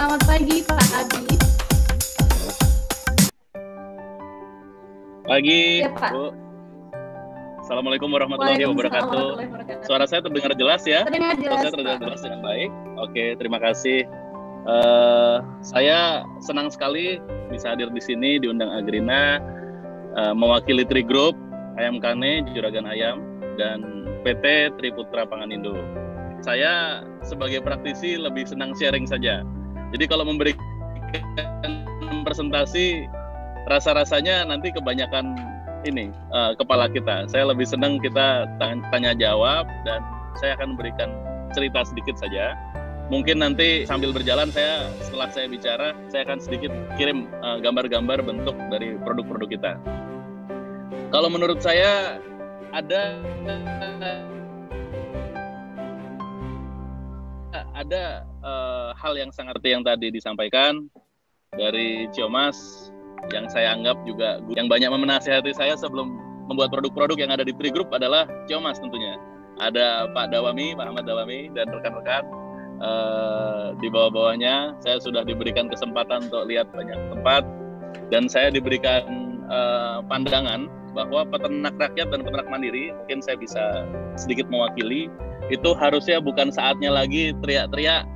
Selamat pagi, Pak Abi. Pagi, Ya, Pak. Bu. Assalamualaikum warahmatullahi Waalaikumsalam wabarakatuh. warahmatullahi wabarakatuh. Suara saya terdengar jelas ya? Terdengar Suara jelas, saya terdengar Pak. jelas dengan baik. Oke, terima kasih. Saya senang sekali bisa hadir di sini, diundang Agrina, mewakili Tri Group, Ayam Kane, Juragan Ayam, dan PT Triputra Panganindo. Saya sebagai praktisi lebih senang sharing saja. Jadi kalau memberikan presentasi, rasa-rasanya nanti kebanyakan ini kepala kita. Saya lebih senang kita tanya jawab, dan saya akan memberikan cerita sedikit saja. Mungkin nanti sambil berjalan setelah saya bicara, saya akan sedikit kirim gambar-gambar bentuk dari produk-produk kita. Kalau menurut saya ada hal yang sangat yang tadi disampaikan dari Ciomas, yang saya anggap juga yang banyak menasihati saya sebelum membuat produk-produk yang ada di Tri Group adalah Ciomas tentunya. Ada Pak Dawami, Pak Ahmad Dawami, dan rekan-rekan di bawah-bawahnya. Saya sudah diberikan kesempatan untuk lihat banyak tempat, dan saya diberikan pandangan bahwa peternak rakyat dan peternak mandiri, mungkin saya bisa sedikit mewakili, itu harusnya bukan saatnya lagi teriak-teriak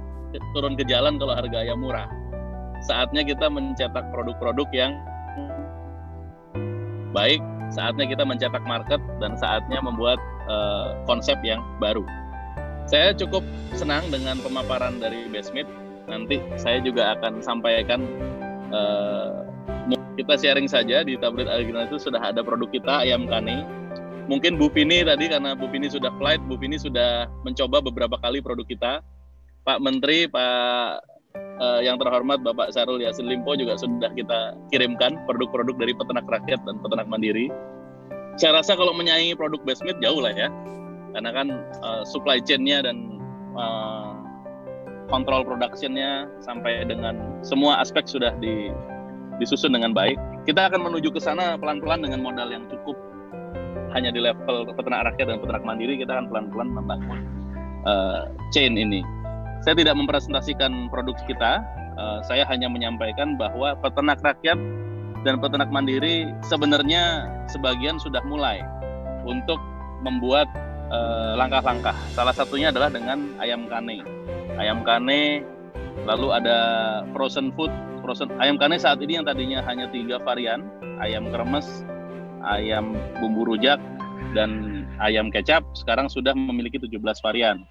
turun ke jalan kalau harga ayam murah. Saatnya kita mencetak produk-produk yang baik, saatnya kita mencetak market, dan saatnya membuat konsep yang baru. Saya cukup senang dengan pemaparan dari Besmit. Nanti saya juga akan sampaikan, kita sharing saja di tablet Agrina itu sudah ada produk kita, Ayam Kane. Mungkin Bu Vini tadi, karena Bu Vini sudah flight, Bu Vini sudah mencoba beberapa kali produk kita. Pak Menteri, Pak yang terhormat Bapak Syahrul Yassin Limpo juga sudah kita kirimkan produk-produk dari peternak rakyat dan peternak mandiri. Saya rasa kalau menyaingi produk Besmit jauh lah ya, karena kan supply chain-nya dan kontrol production-nya sampai dengan semua aspek sudah disusun dengan baik. Kita akan menuju ke sana pelan-pelan dengan modal yang cukup, hanya di level peternak rakyat dan peternak mandiri. Kita akan pelan-pelan membangun chain ini. Saya tidak mempresentasikan produk kita, saya hanya menyampaikan bahwa peternak rakyat dan peternak mandiri sebenarnya sebagian sudah mulai untuk membuat langkah-langkah. Salah satunya adalah dengan Ayam Kane. Ayam Kane, lalu ada frozen food. Ayam Kane saat ini yang tadinya hanya 3 varian, ayam kremes, ayam bumbu rujak, dan ayam kecap, sekarang sudah memiliki 17 varian.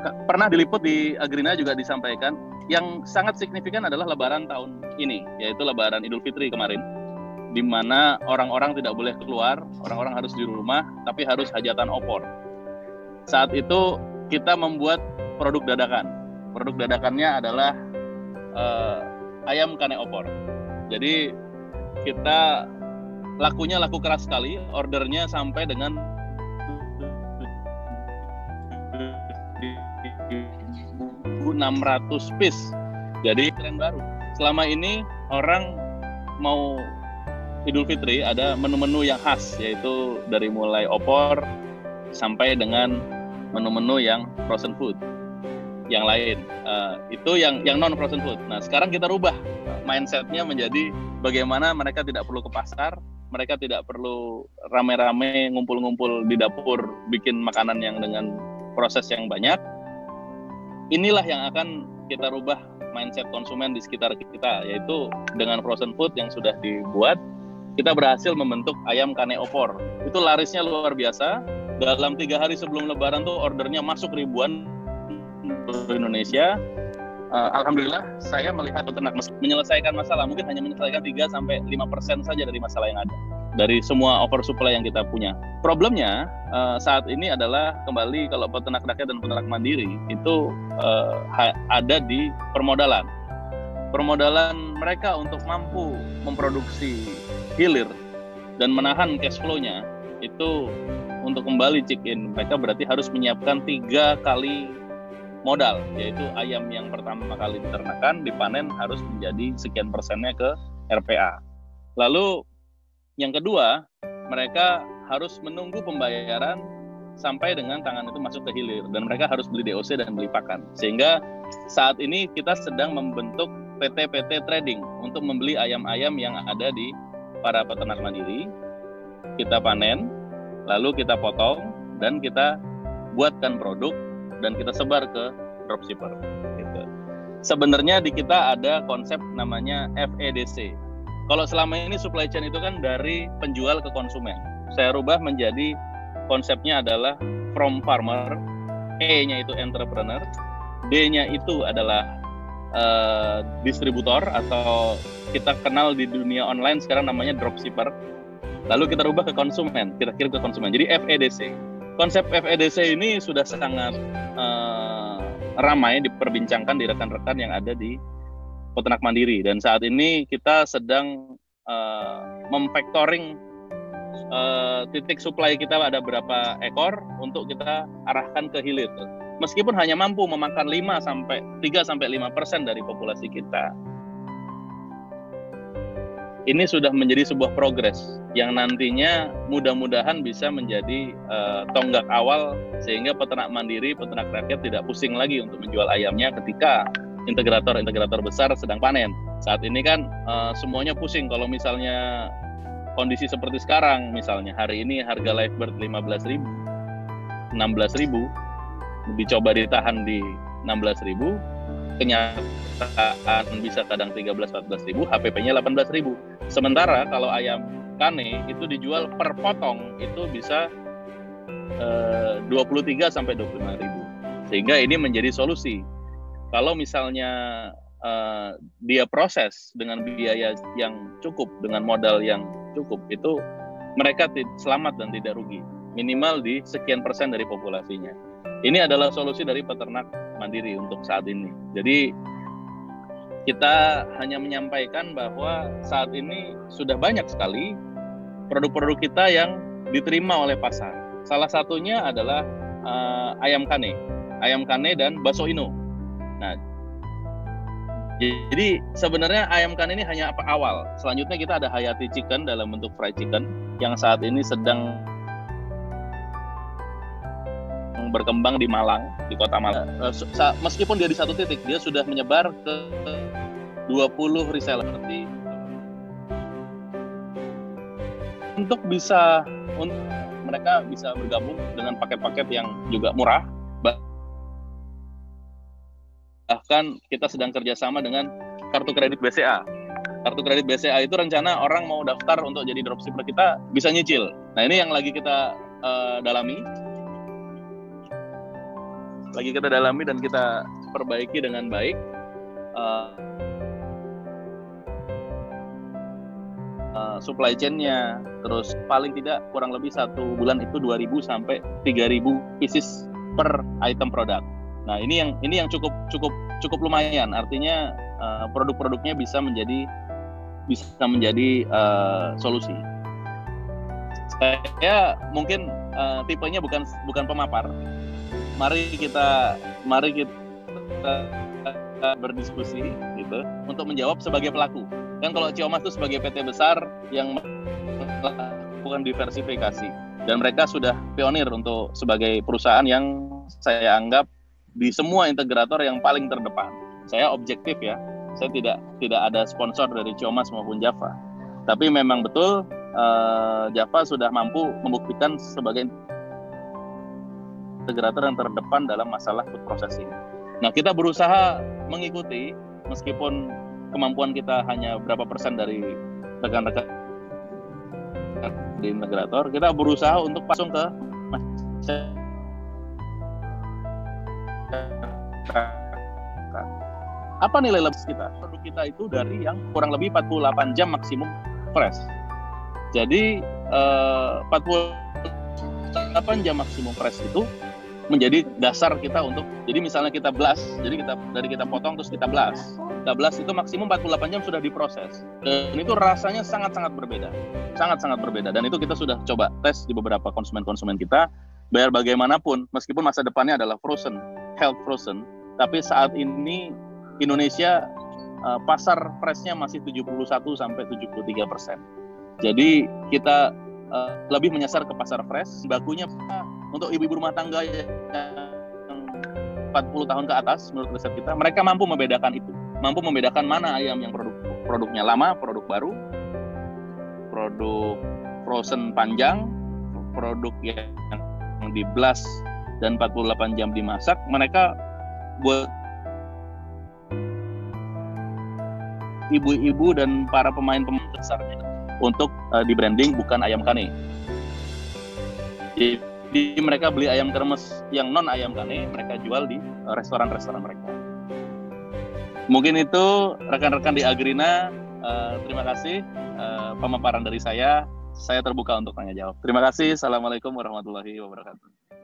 Pernah diliput di Agrina juga disampaikan, yang sangat signifikan adalah Lebaran tahun ini, yaitu Lebaran Idul Fitri kemarin, di mana orang-orang tidak boleh keluar, orang-orang harus di rumah, tapi harus hajatan opor. Saat itu kita membuat produk dadakan. Produk dadakannya adalah Ayam Kane opor. Jadi kita lakunya laku keras sekali, ordernya sampai dengan 600 piece. Jadi tren baru. Selama ini orang mau Idul Fitri ada menu-menu yang khas, yaitu dari mulai opor sampai dengan menu-menu yang frozen food yang lain. Itu yang non frozen food. Nah, sekarang kita rubah mindsetnya menjadi bagaimana mereka tidak perlu ke pasar, mereka tidak perlu rame-rame ngumpul-ngumpul di dapur bikin makanan yang dengan proses yang banyak. Inilah yang akan kita rubah mindset konsumen di sekitar kita, yaitu dengan frozen food yang sudah dibuat, kita berhasil membentuk Ayam Kane opor. Itu larisnya luar biasa. Dalam 3 hari sebelum Lebaran tuh ordernya masuk ribuan di Indonesia. Alhamdulillah saya melihat peternak menyelesaikan masalah, mungkin hanya menyelesaikan 3-5% saja dari masalah yang ada, dari semua oversupply yang kita punya. Problemnya saat ini adalah kembali kalau peternak rakyat dan peternak mandiri itu ada di permodalan. Permodalan mereka untuk mampu memproduksi hilir dan menahan cash flow-nya itu untuk kembali check in, mereka berarti harus menyiapkan 3 kali modal, yaitu ayam yang pertama kali diternakan, dipanen harus menjadi sekian persennya ke RPA. Lalu yang kedua, mereka harus menunggu pembayaran sampai dengan tangan itu masuk ke hilir, dan mereka harus beli DOC dan beli pakan. Sehingga saat ini kita sedang membentuk PT-PT trading untuk membeli ayam-ayam yang ada di para peternak mandiri. Kita panen, lalu kita potong, dan kita buatkan produk, dan kita sebar ke dropshipper. Gitu. Sebenarnya di kita ada konsep namanya FEDC. Kalau selama ini supply chain itu kan dari penjual ke konsumen. Saya rubah menjadi konsepnya adalah from farmer, E-nya itu entrepreneur, D-nya itu adalah distributor, atau kita kenal di dunia online sekarang namanya dropshipper. Lalu kita rubah ke konsumen, kita kirim ke konsumen. Jadi FEDC. Konsep FEDC ini sudah sangat ramai diperbincangkan di rekan-rekan yang ada di peternak mandiri. Dan saat ini kita sedang memfactoring titik supply kita ada berapa ekor untuk kita arahkan ke hilir. Meskipun hanya mampu memakan 3-5% dari populasi kita. Ini sudah menjadi sebuah progres yang nantinya mudah-mudahan bisa menjadi tonggak awal sehingga peternak mandiri, peternak rakyat tidak pusing lagi untuk menjual ayamnya ketika integrator-integrator besar sedang panen. Saat ini kan semuanya pusing kalau misalnya kondisi seperti sekarang, misalnya hari ini harga live bird 15.000, 16.000, dicoba ditahan di 16.000, kenyataan bisa kadang 13-14.000, HPP-nya 18.000. Sementara kalau ayam kane itu dijual per potong itu bisa 23 sampai 25.000. Sehingga ini menjadi solusi. Kalau misalnya dia proses dengan biaya yang cukup, dengan modal yang cukup, itu mereka selamat dan tidak rugi, minimal di sekian persen dari populasinya. Ini adalah solusi dari peternak mandiri untuk saat ini. Jadi kita hanya menyampaikan bahwa saat ini sudah banyak sekali produk-produk kita yang diterima oleh pasar. Salah satunya adalah ayam kane dan bakso ino. Nah, jadi sebenarnya ayam kane ini hanya awal. Selanjutnya kita ada Hayati Chicken dalam bentuk fried chicken yang saat ini sedang berkembang di Malang, di kota Malang. Meskipun dia di satu titik, dia sudah menyebar ke 20 reseller. Untuk mereka bisa bergabung dengan paket-paket yang juga murah. Bahkan kita sedang kerjasama dengan kartu kredit BCA. Kartu kredit BCA itu rencana orang mau daftar untuk jadi dropshipper kita bisa nyicil. Nah, ini yang lagi kita dalami. Dan kita perbaiki dengan baik. Supply chain-nya, terus paling tidak kurang lebih 1 bulan itu 2.000 sampai 3.000 pieces per item produk. Nah, ini yang cukup lumayan. Artinya produk-produknya bisa menjadi solusi. Saya mungkin tipenya bukan pemapar. Mari kita berdiskusi gitu untuk menjawab sebagai pelaku. Kan kalau Ciomas itu sebagai PT besar yang melakukan diversifikasi, dan mereka sudah pionir untuk sebagai perusahaan yang saya anggap di semua integrator yang paling terdepan. Saya objektif ya, saya tidak ada sponsor dari Ciomas maupun Java, tapi memang betul Java sudah mampu membuktikan sebagai integrator yang terdepan dalam masalah food processing. Nah, kita berusaha mengikuti, meskipun kemampuan kita hanya berapa persen dari rekan-rekan di integrator, kita berusaha untuk pasung ke apa nilai lebih kita? Produk kita itu dari yang kurang lebih 48 jam maksimum fresh. Jadi 48 jam maksimum fresh itu menjadi dasar kita untuk, jadi misalnya kita blast, jadi kita potong terus kita blast. Kita blast itu maksimum 48 jam sudah diproses. Dan itu rasanya sangat-sangat berbeda. Sangat-sangat berbeda. Dan itu kita sudah coba tes di beberapa konsumen-konsumen kita. Biar bagaimanapun, meskipun masa depannya adalah frozen, health frozen, tapi saat ini Indonesia pasar freshnya masih 71-73%. Jadi kita lebih menyasar ke pasar fresh. Bakunya untuk ibu-ibu rumah tangga yang 40 tahun ke atas, menurut riset kita, mereka mampu membedakan itu. Mampu membedakan mana ayam yang produknya lama, produk baru, produk frozen panjang, produk yang di blast dan 48 jam dimasak. Mereka buat ibu-ibu dan para pemain-pemain besarnya untuk di branding bukan ayam kane. Jadi mereka beli ayam kremes yang non ayam kane, mereka jual di restoran-restoran mereka. Mungkin itu rekan-rekan di Agrina. Terima kasih pemaparan dari saya. Saya terbuka untuk tanya jawab. Terima kasih. Assalamualaikum warahmatullahi wabarakatuh.